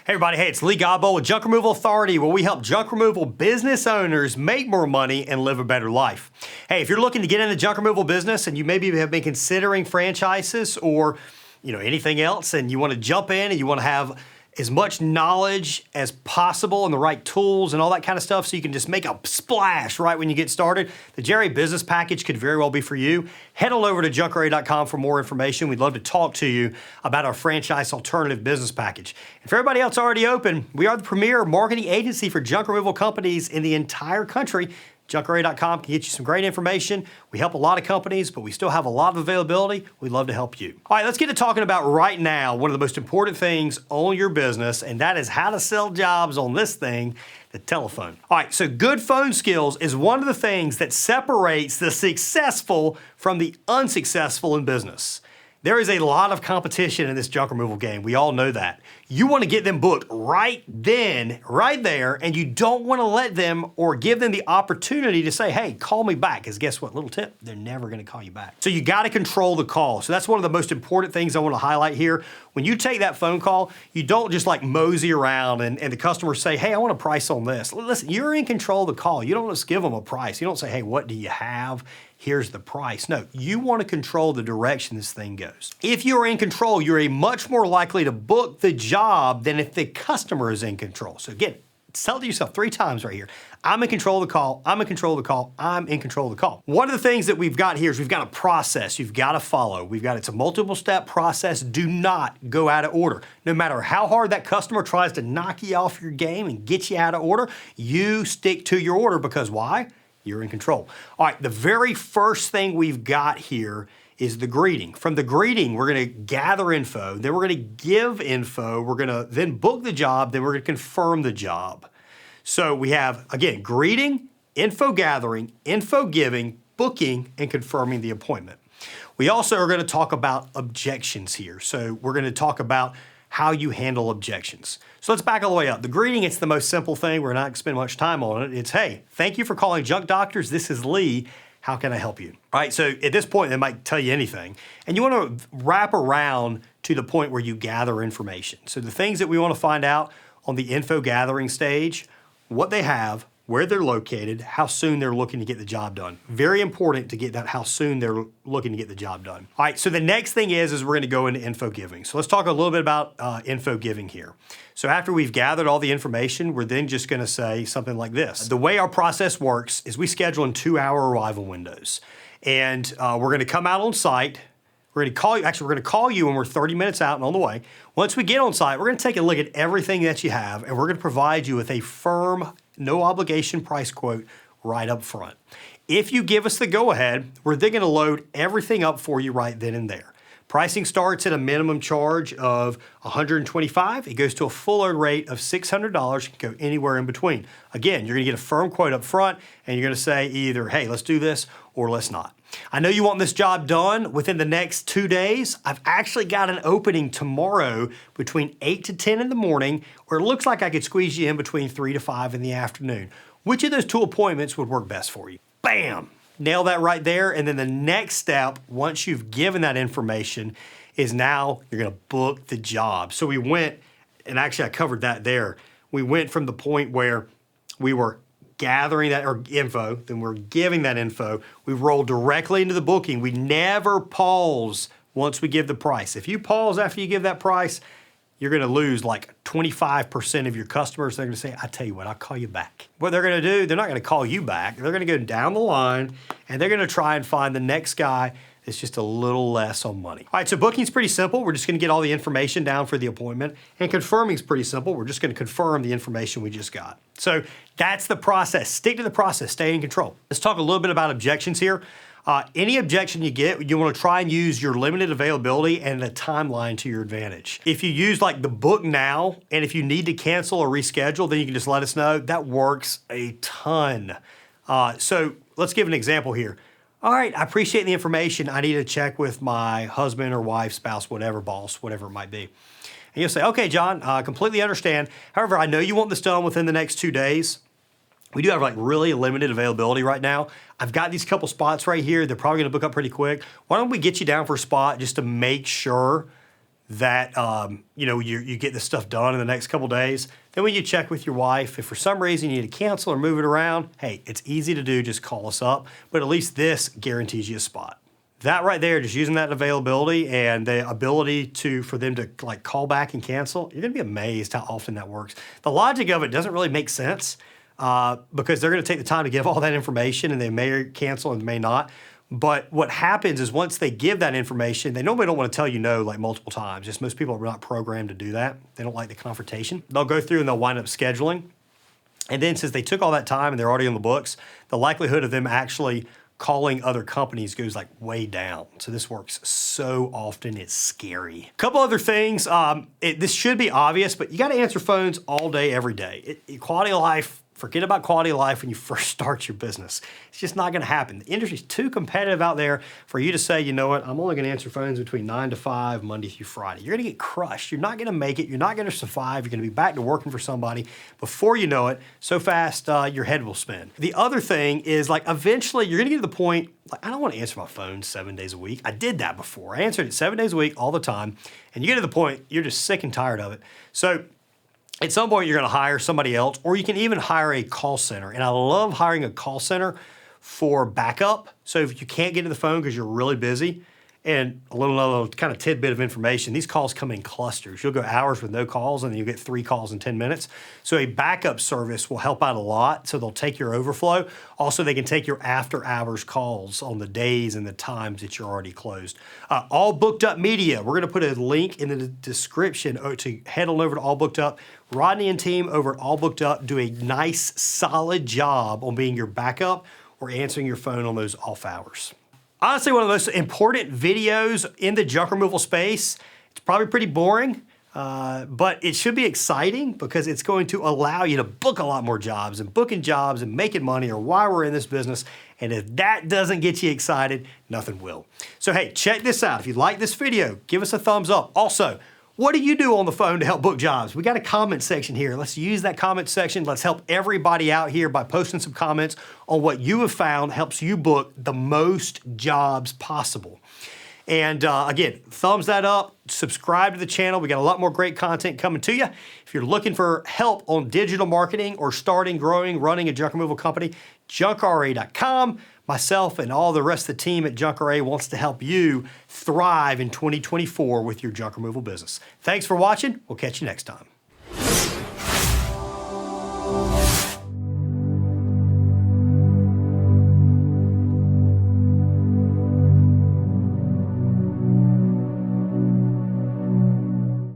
Hey everybody, it's Lee Godbold with Junk Removal Authority, where we help junk removal business owners make more money and live a better life. Hey, if you're looking to get into junk removal business and you maybe have been considering franchises or anything else, and you want to jump in and you want to have as much knowledge as possible and the right tools and all that kind of stuff so you can just make a splash right when you get started, the Jerry Business Package could very well be for you. Head on over to junkrary.com for more information. We'd love to talk to you about our franchise alternative business package. And for everybody else already open, we are the premier marketing agency for junk removal companies in the entire country. Junkrary.com can get you some great information. We help a lot of companies, but we still have a lot of availability. We'd love to help you. All right, let's get to talking about right now one of the most important things on your business, and that is how to sell jobs on this thing, the telephone. All right, so good phone skills is one of the things that separates the successful from the unsuccessful in business. There is a lot of competition in this junk removal game. We all know that. You want to get them booked right then, right there, and you don't want to let them or give them the opportunity to say, hey, call me back. Because guess what? Little tip, they're never going to call you back. So you got to control the call. So that's one of the most important things I want to highlight here. When you take that phone call, you don't just like mosey around and the customer say, hey, I want a price on this. Listen, you're in control of the call. You don't just give them a price. You don't say, hey, what do you have? Here's the price. No, you want to control the direction this thing goes. If you're in control, you're much more likely to book the job than if the customer is in control. So again, tell it to yourself 3 times right here. I'm in control of the call. I'm in control of the call. I'm in control of the call. One of the things that we've got here is we've got a process you've got to follow. It's a multiple step process. Do not go out of order. No matter how hard that customer tries to knock you off your game and get you out of order, you stick to your order because why? You're in control. All right, the very first thing we've got here is the greeting. From the greeting, we're gonna gather info, then we're gonna give info, we're gonna then book the job, then we're gonna confirm the job. So we have, again, greeting, info gathering, info giving, booking, and confirming the appointment. We also are gonna talk about objections here. So we're gonna talk about how you handle objections. So let's back all the way up. The greeting, it's the most simple thing. We're not gonna spend much time on it. It's, hey, thank you for calling Junk Doctors. This is Lee. How can I help you? All right, so at this point, they might tell you anything. And you wanna wrap around to the point where you gather information. So the things that we wanna find out on the info gathering stage, what they have, where they're located, how soon they're looking to get the job done. Very important to get that, how soon they're looking to get the job done. All right, so the next thing is we're gonna go into info giving. So let's talk a little bit about info giving here. So after we've gathered all the information, we're then just gonna say something like this. The way our process works is we schedule in 2-hour arrival windows. And we're gonna come out on site. We're gonna call you, actually we're gonna call you when we're 30 minutes out and on the way. Once we get on site, we're gonna take a look at everything that you have and we're gonna provide you with a firm, no obligation price quote right up front. If you give us the go ahead, we're then gonna load everything up for you right then and there. Pricing starts at a minimum charge of $125. It goes to a full load rate of $600. It can go anywhere in between. Again, you're gonna get a firm quote up front and you're gonna say either, hey, let's do this or let's not. I know you want this job done within the next 2 days. I've actually got an opening tomorrow between 8 to 10 in the morning, or it looks like I could squeeze you in between 3 to 5 in the afternoon. Which of those 2 appointments would work best for you? Bam! Nail that right there. And then the next step, once you've given that information, is now you're gonna book the job. So we went, and actually I covered that there. We went from the point where we were gathering that info, then we're giving that info. We roll directly into the booking. We never pause once we give the price. If you pause after you give that price, you're gonna lose like 25% of your customers. They're gonna say, I tell you what, I'll call you back. What they're gonna do, they're not gonna call you back. They're gonna go down the line and they're gonna try and find the next guy that's just a little less on money. All right, so booking's pretty simple. We're just gonna get all the information down for the appointment, and confirming's pretty simple. We're just gonna confirm the information we just got. So that's the process. Stick to the process, stay in control. Let's talk a little bit about objections here. Any objection you get, you wanna try and use your limited availability and the timeline to your advantage. If you use like the book now, and if you need to cancel or reschedule, then you can just let us know. That works a ton. So let's give an example here. All right, I appreciate the information. I need to check with my husband or wife, spouse, whatever, boss, whatever it might be. And you'll say, okay, John, I completely understand. However, I know you want this done within the next 2 days. We do have like really limited availability right now. I've got these couple spots right here. They're probably gonna book up pretty quick. Why don't we get you down for a spot just to make sure that you get this stuff done in the next couple days. Then when you check with your wife, if for some reason you need to cancel or move it around, hey, it's easy to do, just call us up. But at least this guarantees you a spot. That right there, just using that availability and the ability for them to like call back and cancel, you're gonna be amazed how often that works. The logic of it doesn't really make sense because they're gonna take the time to give all that information, and they may cancel and may not. But what happens is once they give that information, they normally don't want to tell you no like multiple times. Just most people are not programmed to do that. They don't like the confrontation. They'll go through and they'll wind up scheduling. And then since they took all that time and they're already on the books, the likelihood of them actually calling other companies goes like way down. So this works so often, it's scary. A couple other things. This should be obvious, but you got to answer phones all day, every day. Quality of life. Forget about quality of life when you first start your business. It's just not gonna happen. The industry's too competitive out there for you to say, you know what, I'm only gonna answer phones between 9 to 5, Monday through Friday. You're gonna get crushed. You're not gonna make it. You're not gonna survive. You're gonna be back to working for somebody before you know it, so fast your head will spin. The other thing is like eventually you're gonna get to the point, like I don't wanna answer my phone 7 days a week. I did that before. I answered it 7 days a week all the time, and you get to the point, you're just sick and tired of it. So at some point, you're gonna hire somebody else, or you can even hire a call center. And I love hiring a call center for backup. So if you can't get to the phone because you're really busy, and a little kind of tidbit of information, these calls come in clusters. You'll go hours with no calls, and then you'll get 3 calls in 10 minutes. So a backup service will help out a lot. So they'll take your overflow. Also, they can take your after hours calls on the days and the times that you're already closed. All Booked Up Media, we're gonna put a link in the description to head on over to All Booked Up. Rodney and team over at All Booked Up do a nice, solid job on being your backup or answering your phone on those off hours. Honestly, one of the most important videos in the junk removal space. It's probably pretty boring, but it should be exciting because it's going to allow you to book a lot more jobs, and booking jobs and making money are why we're in this business. And if that doesn't get you excited, nothing will. So hey, check this out. If you like this video, give us a thumbs up. Also, what do you do on the phone to help book jobs? We got a comment section here. Let's use that comment section. Let's help everybody out here by posting some comments on what you have found helps you book the most jobs possible. And again, thumbs that up, subscribe to the channel. We got a lot more great content coming to you. If you're looking for help on digital marketing or starting, growing, running a junk removal company, junkra.com. Myself and all the rest of the team at JunkRA wants to help you thrive in 2024 with your junk removal business. Thanks for watching. We'll catch you next time.